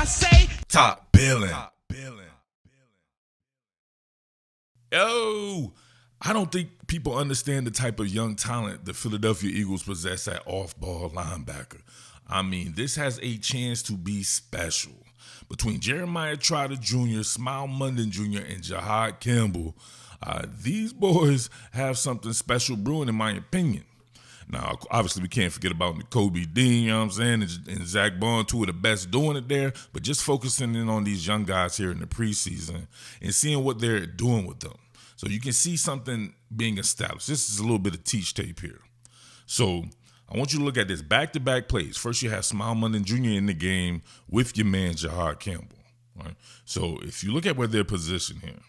say, top Billin. Yo, I don't think people understand the type of young talent the Philadelphia Eagles possess at off-ball linebacker. I mean, this has a chance to be special. Between Jeremiah Trotter Jr., Smael Mondon Jr., and Jahad Campbell, these boys have something special brewing, in my opinion. Now, obviously, we can't forget about Kobe Dean, you know what I'm saying, and Zach Bond, two of the best doing it there, but just focusing in on these young guys here in the preseason and seeing what they're doing with them. So you can see something being established. This is a little bit of teach tape here. So I want you to look at this back-to-back plays. First, you have Smael Mondon Jr. in the game with your man, Jahad Campbell. Right? So if you look at where they're positioned here,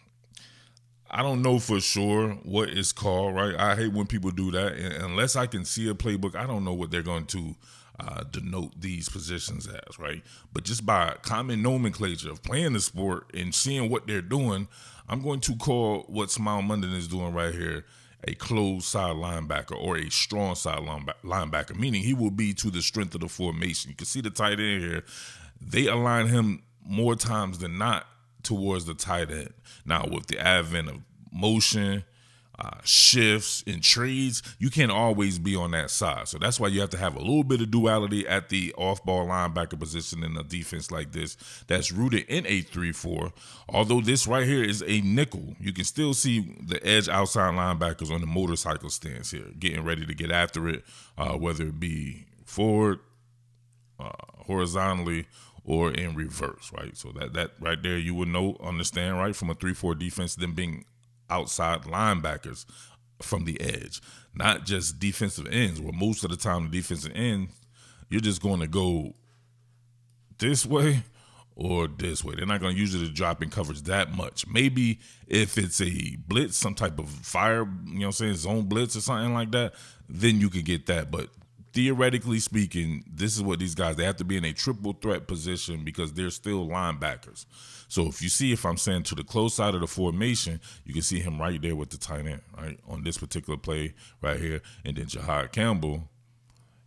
I don't know for sure what it's called, right? I hate when people do that. And unless I can see a playbook, I don't know what they're going to denote these positions as, right? But just by common nomenclature of playing the sport and seeing what they're doing, I'm going to call what Smael Mondon is doing right here a closed side linebacker or a strong side linebacker, meaning he will be to the strength of the formation. You can see the tight end here. They align him more times than not towards the tight end. Now, with the advent of motion, shifts, and trades, you can't always be on that side. So that's why you have to have a little bit of duality at the off-ball linebacker position in a defense like this that's rooted in a 3-4. Although this right here is a nickel, you can still see the edge outside linebackers on the motorcycle stance here, getting ready to get after it, whether it be forward, horizontally, or in reverse, right? So that right there, you would understand, right, from a 3-4 defense, them being outside linebackers from the edge, not just defensive ends, where most of the time the defensive end, you're just going to go this way or this way. They're not going to usually drop in coverage that much. Maybe if it's a blitz, some type of fire, you know what I'm saying, zone blitz or something like that, then you could get that. But theoretically speaking, this is what these guys, they have to be in a triple threat position because they're still linebackers. So if I'm saying to the close side of the formation, you can see him right there with the tight end, right, on this particular play right here. And then Jahad Campbell,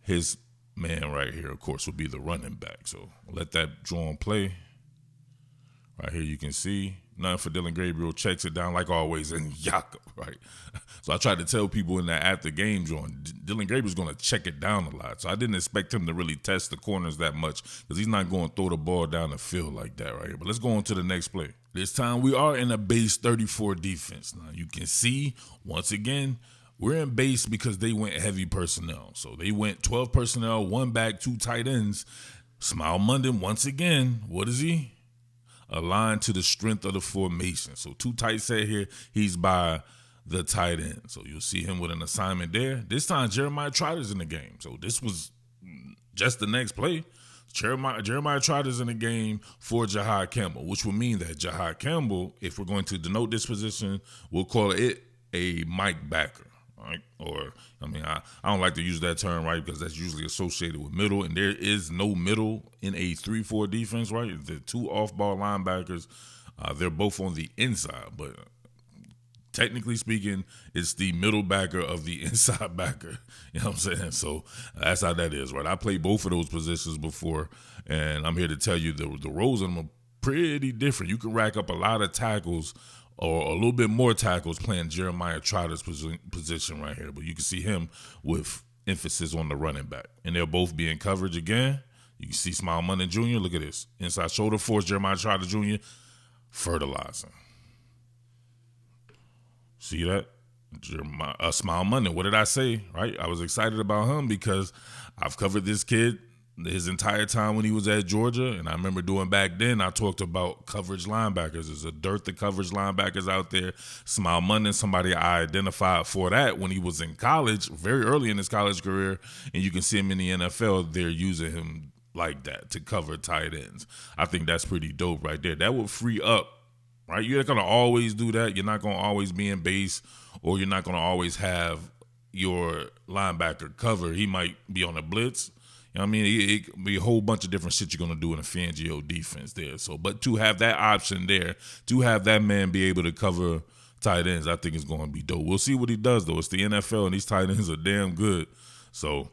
his man right here, of course, will be the running back. So let that draw and play. Right here you can see. Nothing for Dillon Gabriel, checks it down like always, and Yaka, right? So I tried to tell people in that after game drawing, Dillon Gabriel's going to check it down a lot. So I didn't expect him to really test the corners that much because he's not going to throw the ball down the field like that right here. But let's go on to the next play. This time we are in a base 34 defense. Now you can see, once again, we're in base because they went heavy personnel. So they went 12 personnel, 1 back, 2 tight ends. Smael Mondon, once again, what is he? Aligned to the strength of the formation. So 2 tight set here, he's by the tight end. So you'll see him with an assignment there. This time Jeremiah Trotter's in the game. So this was just the next play. Jeremiah Trotter's in the game for Jahad Campbell, which will mean that Jahad Campbell, if we're going to denote this position, we'll call it a Mike backer. Right? Or, I mean, I don't like to use that term, right, because that's usually associated with middle, and there is no middle in a 3-4 defense, right? The 2 off-ball linebackers, they're both on the inside, but technically speaking, it's the middle backer of the inside backer, you know what I'm saying? So that's how that is, right? I played both of those positions before, and I'm here to tell you the roles of them are pretty different. You can rack up a lot of tackles or a little bit more tackles playing Jeremiah Trotter's position right here. But you can see him with emphasis on the running back. And they'll both be in coverage again. You can see Smael Mondon Jr. Look at this. Inside shoulder force, Jeremiah Trotter Jr. fertilizing. See that? Smael Mondon, what did I say, right? I was excited about him because I've covered this kid his entire time when he was at Georgia, and I remember doing back then, I talked about coverage linebackers. There's a dearth of coverage linebackers out there. Smael Mondon, somebody I identified for that when he was in college, very early in his college career, and you can see him in the NFL, they're using him like that to cover tight ends. I think that's pretty dope right there. That would free up, right? You're not going to always do that. You're not going to always be in base, or you're not going to always have your linebacker cover. He might be on a blitz. You know what I mean? It could be a whole bunch of different shit you're going to do in a Fangio defense there. So, but to have that option there, to have that man be able to cover tight ends, I think it's going to be dope. We'll see what he does, though. It's the NFL, and these tight ends are damn good. So,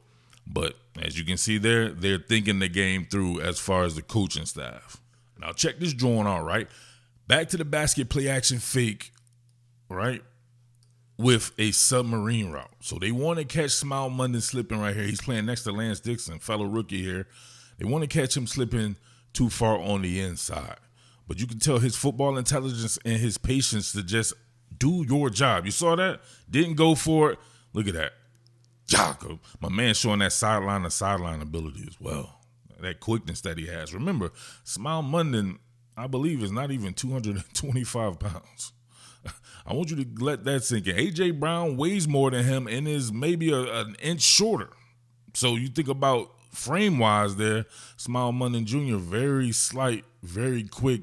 but as you can see there, they're thinking the game through as far as the coaching staff. Now check this drawing out, right? Back to the basket play action fake, right? With a submarine route. So they want to catch Smael Mondon slipping right here. He's playing next to Lance Dixon, fellow rookie here. They want to catch him slipping too far on the inside. But you can tell his football intelligence and his patience to just do your job. You saw that? Didn't go for it. Look at that. Jacob, my man showing that sideline to sideline ability as well. That quickness that he has. Remember, Smael Mondon, I believe, is not even 225 pounds. I want you to let that sink in. A.J. Brown weighs more than him and is maybe an inch shorter. So you think about frame-wise there, Smael Mondon Jr., very slight, very quick,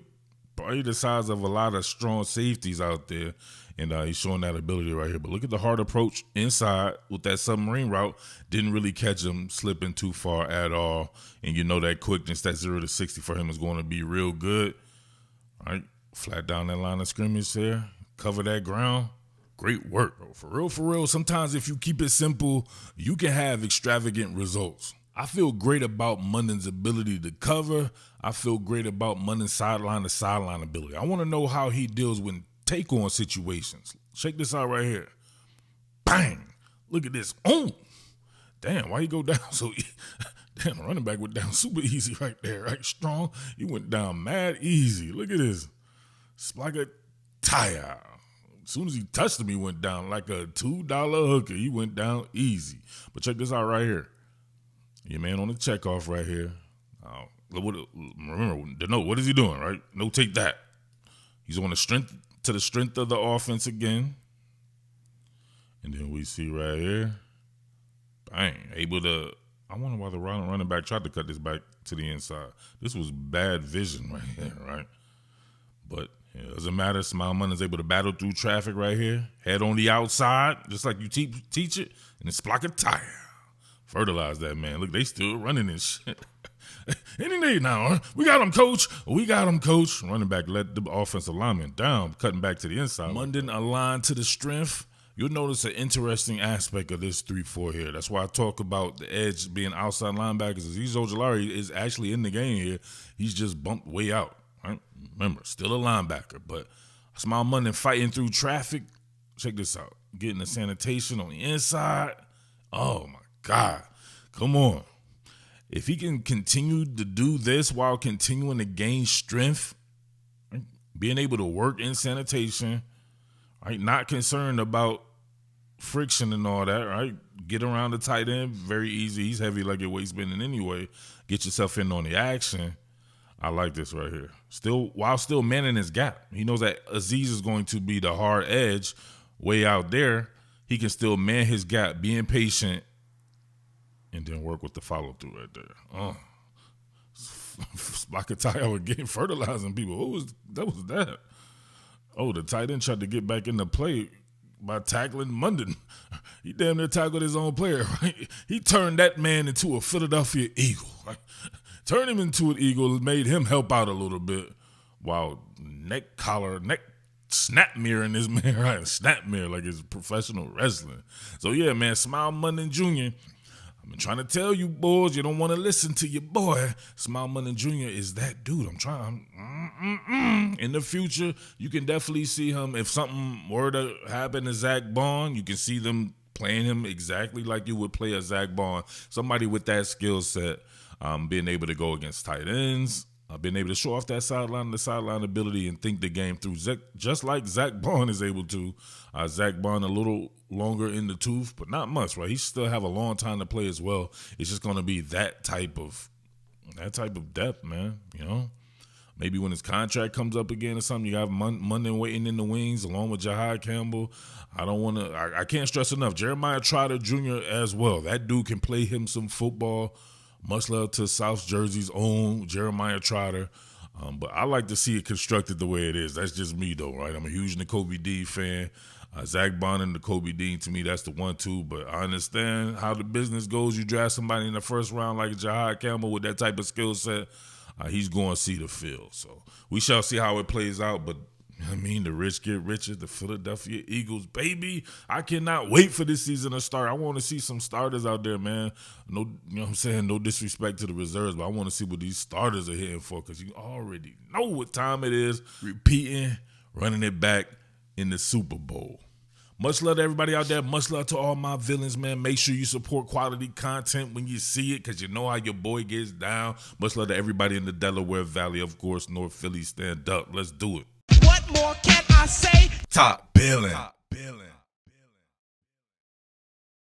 probably the size of a lot of strong safeties out there. And he's showing that ability right here. But look at the hard approach inside with that submarine route. Didn't really catch him slipping too far at all. And you know that quickness, that 0 to 60 for him is going to be real good. All right, flat down that line of scrimmage there. Cover that ground. Great work, bro. For real, sometimes if you keep it simple, you can have extravagant results. I feel great about Mondon's ability to cover. I feel great about Mondon's sideline to sideline ability. I want to know how he deals with take-on situations. Check this out right here. Bang! Look at this. Oh! Damn, why you go down so damn, running back went down super easy right there, right? Strong. You went down mad easy. Look at this. It's like a tire. As soon as he touched him, he went down like a $2 hooker. He went down easy. But check this out right here. Your man on the checkoff right here. Remember, denote, what is he doing, right? No, take that. He's on the strength of the offense again. And then we see right here, bang, able to, I wonder why the running back tried to cut this back to the inside. This was bad vision right here, right? But it doesn't matter. Smael Mondon's able to battle through traffic right here. Head on the outside, just like you teach it, and it's block a tire. Fertilize that, man. Look, they still running this shit. Any day now, huh? We got him, coach. We got him, coach. Running back let the offensive lineman down, cutting back to the inside. Mondon aligned to the strength. You'll notice an interesting aspect of this 3-4 here. That's why I talk about the edge being outside linebackers. Azeez Ojulari is actually in the game here. He's just bumped way out. Right? Remember, still a linebacker, but Smael Mondon fighting through traffic. Check this out. Getting the sanitation on the inside. Oh, my God. Come on. If he can continue to do this while continuing to gain strength, right? Being able to work in sanitation, right? Not concerned about friction and all that, right? Get around the tight end, very easy. He's heavy like your waist bending anyway. Get yourself in on the action. I like this right here. While still manning his gap. He knows that Azeez is going to be the hard edge way out there. He can still man his gap, being patient, and then work with the follow-through right there. Like a tie out getting fertilizing people. What was that? Oh, the tight end tried to get back into play by tackling Mondon. He damn near tackled his own player, right? He turned that man into a Philadelphia Eagle. Right? Turned him into an Eagle, made him help out a little bit while neck snap mirroring this man, right? Snap mirror like it's professional wrestling. So yeah, man, Smael Mondon Jr., I've been trying to tell you boys, you don't want to listen to your boy. Smael Mondon Jr. is that dude. I'm trying. In the future, you can definitely see him. If something were to happen to Zach Bond, you can see them playing him exactly like you would play a Zach Bond. Somebody with that skill set, being able to go against tight ends, being able to show off that sideline ability and think the game through, just like Zach Bond is able to. Zach Bond a little longer in the tooth, but not much, right? He still have a long time to play as well. It's just going to be that type of depth, man. You know, maybe when his contract comes up again or something, you have Mondon waiting in the wings along with Jahad Campbell. I can't stress enough. Jeremiah Trotter Jr. as well. That dude can play him some football. Much love to South Jersey's own Jeremiah Trotter. But I like to see it constructed the way it is. That's just me, though, right? I'm a huge Nakobe Dean fan. Zach Bond and Nakobe Dean, to me, that's the 1-2. But I understand how the business goes. You draft somebody in the first round like Jahad Campbell with that type of skill set, he's going to see the field. So we shall see how it plays out. But I mean, the rich get richer, the Philadelphia Eagles, baby. I cannot wait for this season to start. I want to see some starters out there, man. No, you know what I'm saying? No disrespect to the reserves, but I want to see what these starters are hitting for because you already know what time it is. Repeating, running it back in the Super Bowl. Much love to everybody out there. Much love to all my villains, man. Make sure you support quality content when you see it because you know how your boy gets down. Much love to everybody in the Delaware Valley, of course. North Philly, stand up. Let's do it. What more can I say? Top Billin.